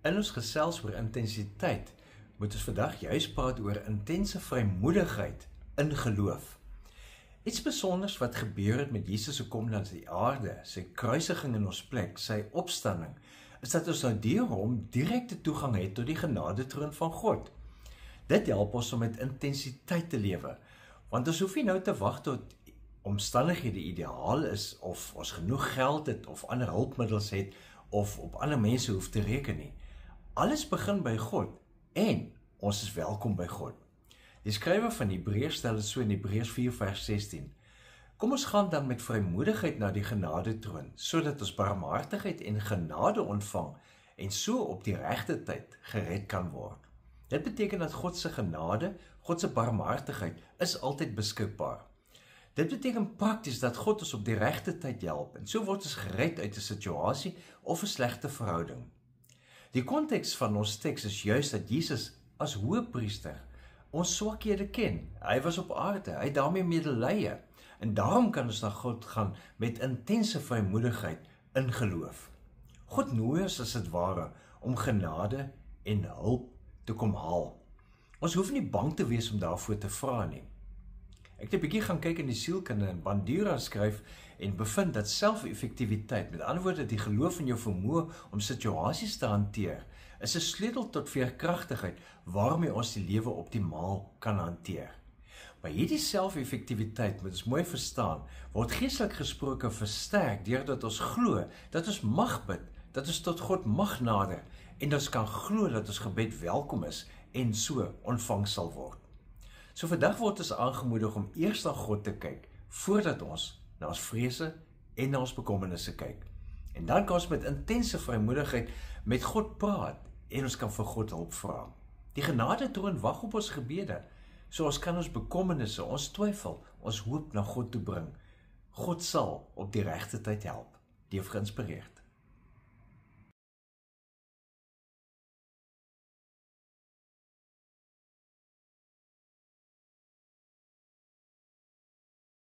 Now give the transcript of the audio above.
In ons gesels oor intensiteit, moet ons vandag juist praat oor intense vrymoedigheid in geloof. Iets besonders wat gebeur het met Jesus se kom na die aarde, sy kruisiging in ons plek, sy opstanding, is dat ons nou deur hom direkte toegang het tot die genadetroon van God. Dit help ons om met intensiteit te lewe, want ons hoef nie nou te wag tot omstandighede ideaal is, of ons genoeg geld het, of ander hulpmiddels het, of op ander mense hoef te reken nie. Alles begin by God, en ons is welkom by God. Die skrywer van Hebreërs stel dit so in Hebreërs 4 vers 16. Kom ons gaan dan met vrymoedigheid na die genadetroon, sodat ons barmhartigheid en genade ontvang, en so op die regte tyd gered kan word. Dit beteken dat God se genade, God se barmhartigheid, is altyd beskikbaar. Dit beteken prakties dat God ons op die regte tyd help, en so word ons gered uit 'n situasie of 'n slegte verhouding. Die konteks van ons teks is juist dat Jesus as hoëpriester ons swakhede ken. Hy was op aarde, hy het daarmee medelee, en daarom kan ons na God gaan met intense vrymoedigheid in geloof. God nooi ons as dit ware om genade en hulp te kom haal. Ons hoef nie bang te wees om daarvoor te vra nie. Ek het 'n bietjie gaan kyk in die sielkunde en Bandura skryf en bevind dat selfeffektiwiteit, met ander woorde die geloof in jou vermoë om situasies te hanteer, is 'n sleutel tot veerkragtigheid waarmee ons die lewe optimaal kan hanteer. Maar hierdie selfeffektiwiteit, moet ons mooi verstaan, word geestelik gesproke versterk deurdat ons glo dat ons mag bid, dat ons tot God mag nader en dat ons kan glo dat ons gebed welkom is en so ontvang sal word. So vandag word ons aangemoedig om eers na God te kyk, voordat ons na ons vrese en na ons bekommernisse kyk. En dan kan ons met intense vrymoedigheid met God praat, en ons kan vir God hulp vra. Die genadetroon wag op ons gebede, so ons kan ons bekommernisse, ons twyfel, ons hoop na God toe bring. God sal op die regte tyd help. Leef geïnspireerd.